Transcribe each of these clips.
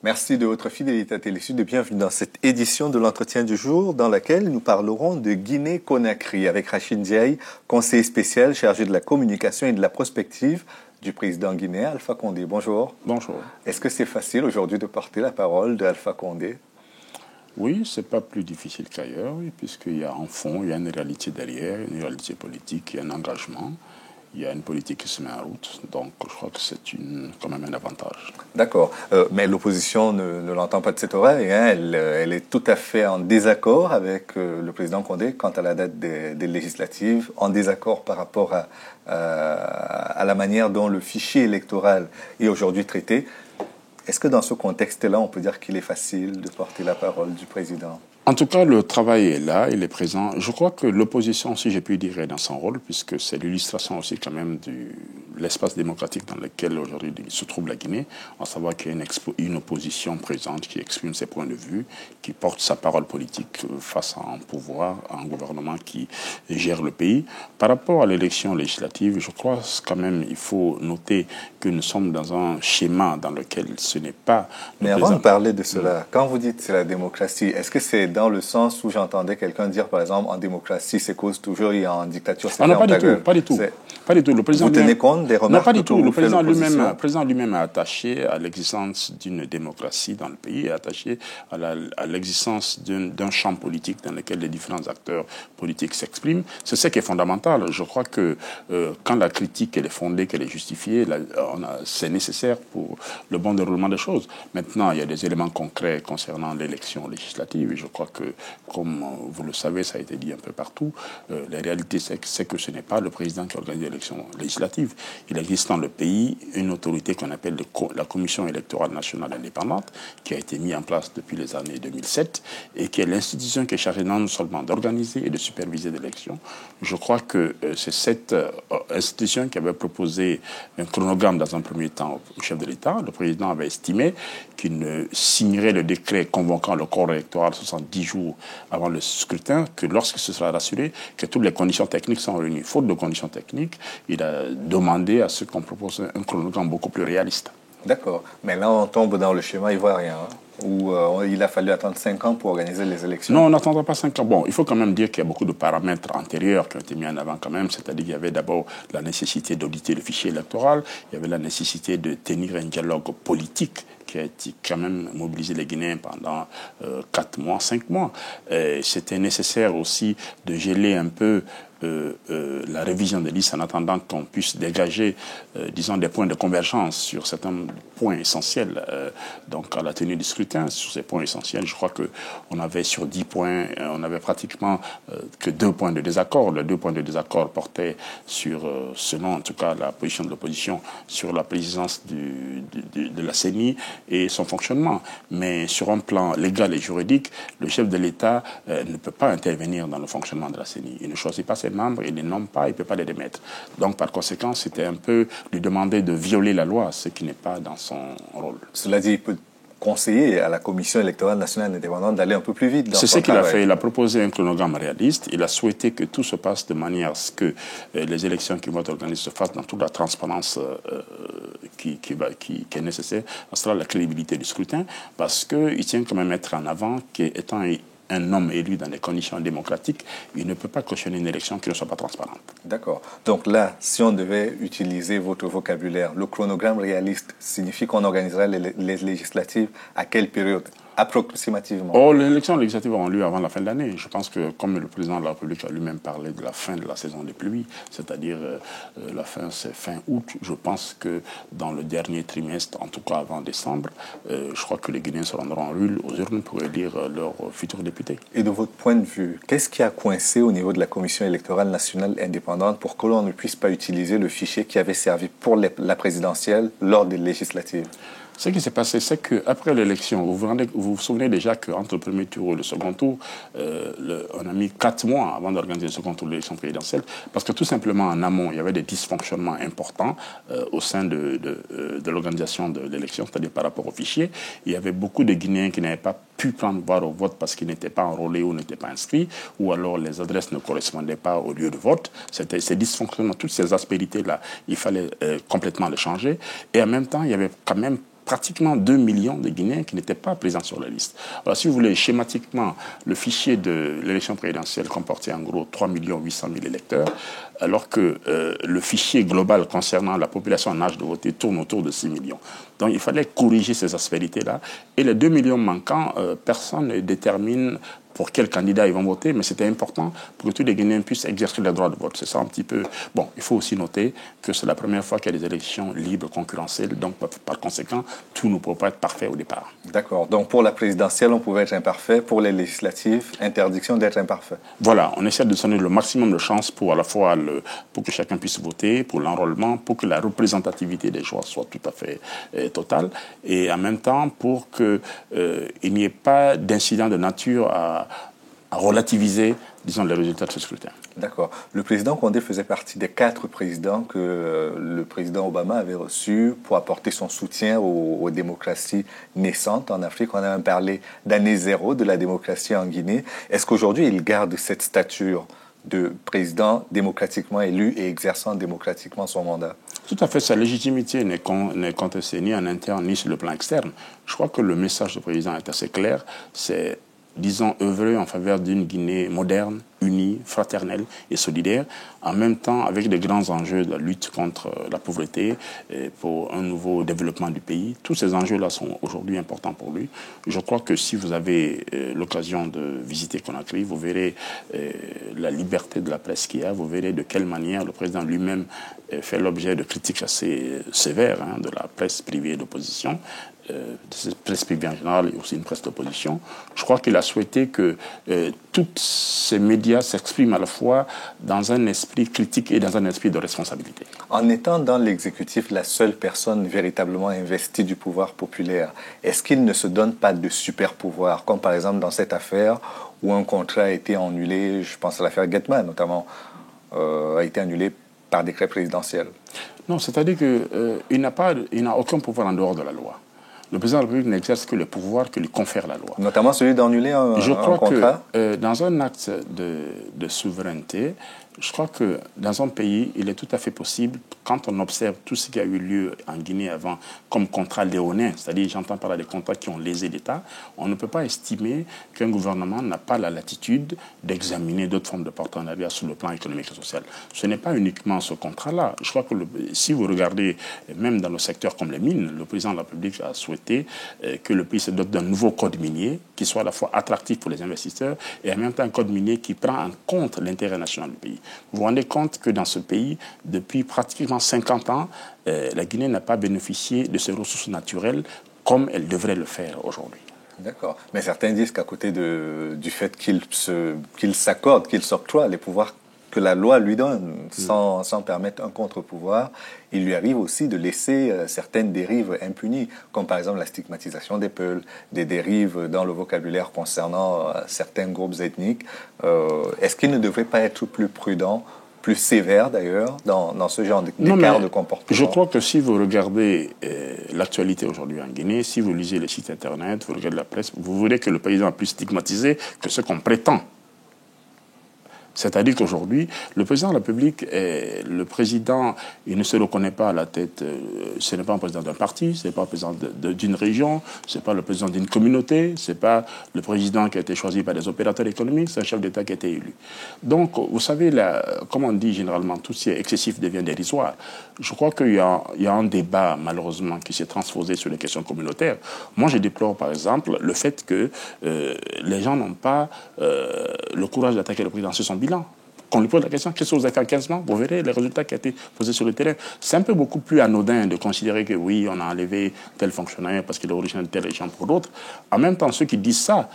Merci de votre fidélité à Télésud et bienvenue dans cette édition de l'entretien du jour dans laquelle nous parlerons de Guinée-Conakry avec Rachid Ndiaye, conseiller spécial chargé de la communication et de la prospective du président guinéen Alpha Condé. Bonjour. Bonjour. Est-ce que c'est facile aujourd'hui de porter la parole d'Alpha Condé? Oui, c'est pas plus difficile qu'ailleurs, puisqu'il y a un fond, il y a une réalité derrière, une réalité politique, il y a un engagement. Il y a une politique qui se met en route, donc je crois que c'est quand même un avantage. D'accord, mais l'opposition ne l'entend pas de cette oreille, hein. Elle est tout à fait en désaccord avec le président Condé quant à la date des législatives, en désaccord par rapport à la manière dont le fichier électoral est aujourd'hui traité. Est-ce que dans ce contexte-là, on peut dire qu'il est facile de porter la parole du président ? En tout cas, le travail est là, il est présent. Je crois que l'opposition, si j'ai pu dire, est dans son rôle, puisque c'est l'illustration aussi quand même de l'espace démocratique dans lequel aujourd'hui se trouve la Guinée, à savoir qu'il y a une opposition présente qui exprime ses points de vue, qui porte sa parole politique face à un pouvoir, à un gouvernement qui gère le pays. Par rapport à l'élection législative, je crois quand même il faut noter que nous sommes dans un schéma dans lequel ce n'est pas... Mais avant de parler de cela, quand vous dites c'est la démocratie, est-ce que c'est dans le sens où j'entendais quelqu'un dire, par exemple, en démocratie, c'est cause toujours et en dictature, c'est non, pas du tout, pas du tout. Pas du tout. Le président vous tenez compte des remarques? Non, pas du tout. Le président lui-même est attaché à l'existence d'une démocratie dans le pays, est attaché à l'existence d'un champ politique dans lequel les différents acteurs politiques s'expriment. C'est ce qui est fondamental. Je crois que quand la critique elle est fondée, qu'elle est justifiée, c'est nécessaire pour le bon déroulement des choses. Maintenant, il y a des éléments concrets concernant l'élection législative et je crois que, comme vous le savez, ça a été dit un peu partout, la réalité c'est que ce n'est pas le président qui organise l'élection législative. Il existe dans le pays une autorité qu'on appelle la Commission électorale nationale indépendante qui a été mise en place depuis les années 2007 et qui est l'institution qui est chargée non seulement d'organiser et de superviser l'élection. Je crois que c'est cette institution qui avait proposé un chronogramme dans un premier temps au chef de l'État. Le président avait estimé qu'il ne signerait le décret convoquant le corps électoral 70 jours avant le scrutin que lorsqu'il se sera rassuré que toutes les conditions techniques sont réunies. Faute de conditions techniques, il a demandé à ce qu'on propose un chronogramme beaucoup plus réaliste. D'accord. Mais là, on tombe dans le schéma ivoirien, où il a fallu attendre 5 ans pour organiser les élections. Non, on n'attendra pas 5 ans. Bon, il faut quand même dire qu'il y a beaucoup de paramètres antérieurs qui ont été mis en avant quand même. C'est-à-dire qu'il y avait d'abord la nécessité d'auditer le fichier électoral. Il y avait la nécessité de tenir un dialogue politique qui a été quand même mobilisé les Guinéens pendant 4 mois, 5 mois. C'était nécessaire aussi de geler un peu la révision des listes en attendant qu'on puisse dégager, disons, des points de convergence sur certains points essentiels. Donc, à la tenue du scrutin, sur ces points essentiels, je crois qu'on avait sur 10 points, on avait pratiquement que 2 points de désaccord. Les 2 points de désaccord portaient sur, selon en tout cas la position de l'opposition, sur la présidence de la CENI et son fonctionnement. Mais sur un plan légal et juridique, le chef de l'État ne peut pas intervenir dans le fonctionnement de la CENI. Il ne choisit pas ses membres, il ne les nomme pas, il ne peut pas les démettre. Donc, par conséquent, c'était un peu lui demander de violer la loi, ce qui n'est pas dans son rôle. Cela dit, il peut conseiller à la Commission électorale nationale indépendante d'aller un peu plus vite dans son travail. C'est ce qu'il a fait. Il a proposé un chronogramme réaliste. Il a souhaité que tout se passe de manière à ce que les élections qui vont être organisées se fassent dans toute la transparence qui est nécessaire. Ce sera la crédibilité du scrutin parce qu'il tient quand même à mettre en avant qu'étant un homme élu dans des conditions démocratiques, il ne peut pas cautionner une élection qui ne soit pas transparente. D'accord. Donc là, si on devait utiliser votre vocabulaire, le chronogramme réaliste signifie qu'on organisera les législatives à quelle période ? Approximativement. Oh, les élections législatives auront lieu avant la fin de l'année. Je pense que, comme le président de la République a lui-même parlé de la fin de la saison des pluies, c'est-à-dire la fin, c'est fin août, je pense que dans le dernier trimestre, en tout cas avant décembre, je crois que les Guinéens se rendront en rue aux urnes pour élire leurs futurs députés. Et de votre point de vue, qu'est-ce qui a coincé au niveau de la Commission électorale nationale indépendante pour que l'on ne puisse pas utiliser le fichier qui avait servi pour la présidentielle lors des législatives ? Ce qui s'est passé, c'est qu'après l'élection, vous souvenez déjà qu'entre le premier tour et le second tour, on a mis 4 mois avant d'organiser le second tour de l'élection présidentielle, parce que tout simplement en amont, il y avait des dysfonctionnements importants au sein de l'organisation de l'élection, c'est-à-dire par rapport au fichier. Il y avait beaucoup de Guinéens qui n'avaient pas pu prendre part au vote parce qu'ils n'étaient pas enrôlés ou n'étaient pas inscrits, ou alors les adresses ne correspondaient pas au lieu de vote. C'était ces dysfonctionnements, toutes ces aspérités-là, il fallait complètement les changer. Et en même temps, il y avait quand même pratiquement 2 millions de Guinéens qui n'étaient pas présents sur la liste. Alors, si vous voulez, schématiquement, le fichier de l'élection présidentielle comportait en gros 3 800 000 électeurs, alors que le fichier global concernant la population en âge de voter tourne autour de 6 millions. Donc, il fallait corriger ces aspérités-là. Et les 2 millions manquants, personne ne détermine pour quel candidat ils vont voter, mais c'était important pour que tous les Guinéens puissent exercer leur droit de vote. C'est ça un petit peu... Bon, il faut aussi noter que c'est la première fois qu'il y a des élections libres, concurrentielles, donc par conséquent, tout ne peut pas être parfait au départ. D'accord. Donc pour la présidentielle, on pouvait être imparfait. Pour les législatives, interdiction d'être imparfait. Voilà, on essaie de donner le maximum de chances pour à la fois pour que chacun puisse voter, pour l'enrôlement, pour que la représentativité des choix soit tout à fait totale, et en même temps pour qu'il n'y ait pas d'incident de nature à relativiser, disons, les résultats de ce scrutin. D'accord. Le président Condé faisait partie des 4 présidents que le président Obama avait reçus pour apporter son soutien aux démocraties naissantes en Afrique. On a même parlé d'année zéro de la démocratie en Guinée. Est-ce qu'aujourd'hui, il garde cette stature de président démocratiquement élu et exerçant démocratiquement son mandat? Tout à fait. Sa légitimité n'est contestée ni en interne ni sur le plan externe. Je crois que le message du président est assez clair. C'est, disons, œuvrer en faveur d'une Guinée moderne, unie, fraternelle et solidaire, en même temps avec des grands enjeux de la lutte contre la pauvreté et pour un nouveau développement du pays. Tous ces enjeux-là sont aujourd'hui importants pour lui. Je crois que si vous avez l'occasion de visiter Conakry, vous verrez la liberté de la presse qu'il y a, vous verrez de quelle manière le président lui-même fait l'objet de critiques assez sévères de la presse privée d'opposition, de cette presse privée en général et aussi une presse d'opposition. Je crois qu'il a souhaité que tous ces médias s'expriment à la fois dans un esprit critique et dans un esprit de responsabilité. En étant dans l'exécutif la seule personne véritablement investie du pouvoir populaire, est-ce qu'il ne se donne pas de super pouvoir, comme par exemple dans cette affaire où un contrat a été annulé, je pense à l'affaire Getman notamment, a été annulé par décret présidentiel? Non, c'est-à-dire qu'il n'a aucun pouvoir en dehors de la loi. Le président de la République n'exerce que le pouvoir que lui confère la loi. Notamment celui d'annuler un contrat? Je crois que dans un acte de souveraineté, je crois que dans un pays, il est tout à fait possible, quand on observe tout ce qui a eu lieu en Guinée avant, comme contrat léonin, c'est-à-dire j'entends par là des contrats qui ont lésé l'État, on ne peut pas estimer qu'un gouvernement n'a pas la latitude d'examiner d'autres formes de partenariat sur le plan économique et social. Ce n'est pas uniquement ce contrat-là. Je crois que si vous regardez, même dans le secteur comme les mines, le président de la République a souhaité que le pays se dote d'un nouveau code minier qui soit à la fois attractif pour les investisseurs et en même temps un code minier qui prend en compte l'intérêt national du pays. Vous vous rendez compte que dans ce pays, depuis pratiquement 50 ans, la Guinée n'a pas bénéficié de ses ressources naturelles comme elle devrait le faire aujourd'hui. D'accord. Mais certains disent qu'à côté du fait qu'il s'accorde, qu'il s'octroie les pouvoirs que la loi lui donne, sans permettre un contre-pouvoir, il lui arrive aussi de laisser certaines dérives impunies, comme par exemple la stigmatisation des peuples, des dérives dans le vocabulaire concernant certains groupes ethniques. Est-ce qu'il ne devrait pas être plus prudent, plus sévère d'ailleurs, dans ce genre d'écart de comportement? Je crois que si vous regardez l'actualité aujourd'hui en Guinée, si vous lisez les sites internet, vous regardez la presse, vous verrez que le président est plus stigmatisé que ce qu'on prétend. C'est-à-dire qu'aujourd'hui, le président de la République est le président, il ne se reconnaît pas à la tête, ce n'est pas un président d'un parti, ce n'est pas un président d'une région, ce n'est pas le président d'une communauté, ce n'est pas le président qui a été choisi par des opérateurs économiques, c'est un chef d'État qui a été élu. Donc, vous savez, comme on dit généralement, tout ce qui est excessif devient dérisoire. Je crois qu'il y a un débat, malheureusement, qui s'est transposé sur les questions communautaires. Moi, je déplore, par exemple, le fait que les gens n'ont pas le courage d'attaquer le président sur son bilan. Qu'on lui pose la question, qu'est-ce que vous avez fait en 15 mois? Vous verrez les résultats qui ont été posés sur le terrain. C'est un peu beaucoup plus anodin de considérer que oui, on a enlevé tel fonctionnaire parce qu'il est originaire de telle région pour d'autres. En même temps, ceux qui disent ça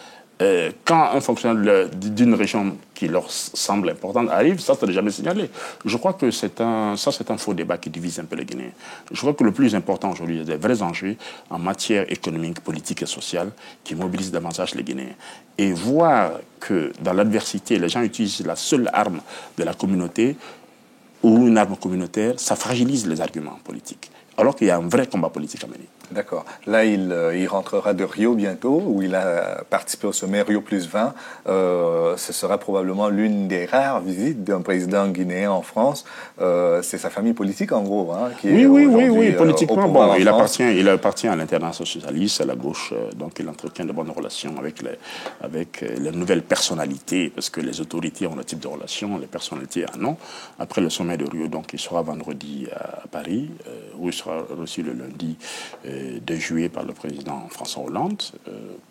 quand un fonctionnaire d'une région qui leur semble importante arrive, ça n'est jamais signalé. Je crois que c'est un faux débat qui divise un peu les Guinéens. Je crois que le plus important aujourd'hui, il y a des vrais enjeux en matière économique, politique et sociale qui mobilisent davantage les Guinéens. Et voir que dans l'adversité, les gens utilisent la seule arme de la communauté ou une arme communautaire, ça fragilise les arguments politiques. Alors qu'il y a un vrai combat politique à mener. D'accord. Là, il rentrera de Rio bientôt, où il a participé au sommet Rio+20. Ce sera probablement l'une des rares visites d'un président guinéen en France. C'est sa famille politique, en gros, hein, qui est oui. Politiquement, bon, il appartient à l'Internationale socialiste, à la gauche, donc il entretient de bonnes relations avec les nouvelles personnalités, parce que les autorités ont un type de relations, les personnalités en ont. Après le sommet de Rio, donc il sera vendredi à Paris, où il sera reçu le lundi 2 juillet par le président François Hollande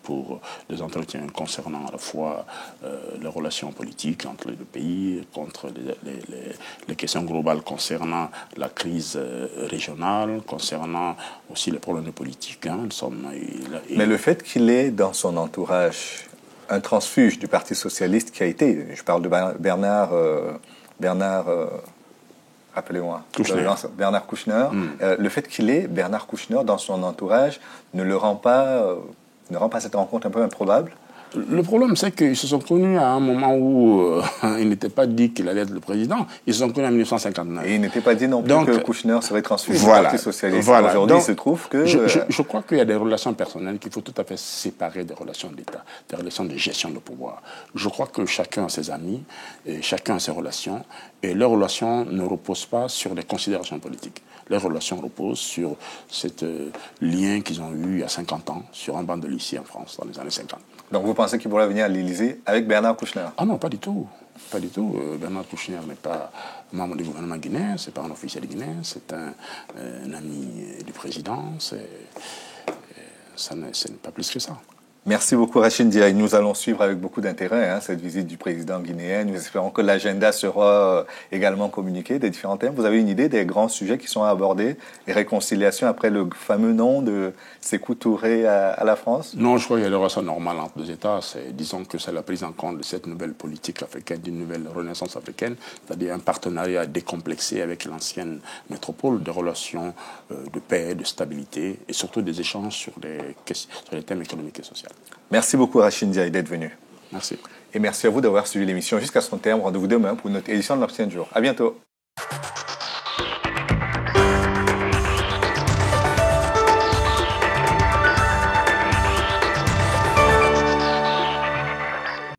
pour des entretiens concernant à la fois les relations politiques entre les deux pays, contre les questions globales concernant la crise régionale, concernant aussi les problèmes politiques. Hein. Mais le fait qu'il ait dans son entourage un transfuge du Parti socialiste qui a été, je parle de Bernard rappelez-moi, Bernard Kouchner. Le fait qu'il ait Bernard Kouchner dans son entourage ne rend pas cette rencontre un peu improbable? Le problème, c'est qu'ils se sont connus à un moment où il n'était pas dit qu'il allait être le président. Ils se sont connus en 1959. Et il n'était pas dit non plus que Kouchner serait transféré du Parti socialiste. Voilà. Aujourd'hui, il se trouve que... Je crois qu'il y a des relations personnelles qu'il faut tout à fait séparer des relations d'État, des relations de gestion de pouvoir. Je crois que chacun a ses amis, et chacun a ses relations, et leurs relations ne reposent pas sur des considérations politiques. Les relations reposent sur ce lien qu'ils ont eu il y a 50 ans sur un banc de lycée en France, dans les années 50. Donc vous pensez qu'il pourrait venir à l'Élysée avec Bernard Kouchner? Ah non, pas du tout. Pas du tout. Bernard Kouchner n'est pas membre du gouvernement guinéen, c'est pas un officiel guinéen, c'est un ami du président. Ce n'est pas plus que ça. Merci beaucoup Rachid Ndiaye. Nous allons suivre avec beaucoup d'intérêt cette visite du président guinéen. Nous espérons que l'agenda sera également communiqué des différents thèmes. Vous avez une idée des grands sujets qui sont abordés? Les réconciliations après le fameux nom de Sékou Touré à la France? Non, je crois qu'il y a des relations normales entre deux États. Disons que c'est la prise en compte de cette nouvelle politique africaine, d'une nouvelle renaissance africaine, c'est-à-dire un partenariat décomplexé avec l'ancienne métropole, des relations de paix, de stabilité et surtout des échanges sur les thèmes économiques et sociaux. Merci beaucoup Rachid Ndiaye d'être venu. Merci. Et merci à vous d'avoir suivi l'émission jusqu'à son terme. Rendez-vous demain pour une autre édition de l'Obscène Jour. À bientôt.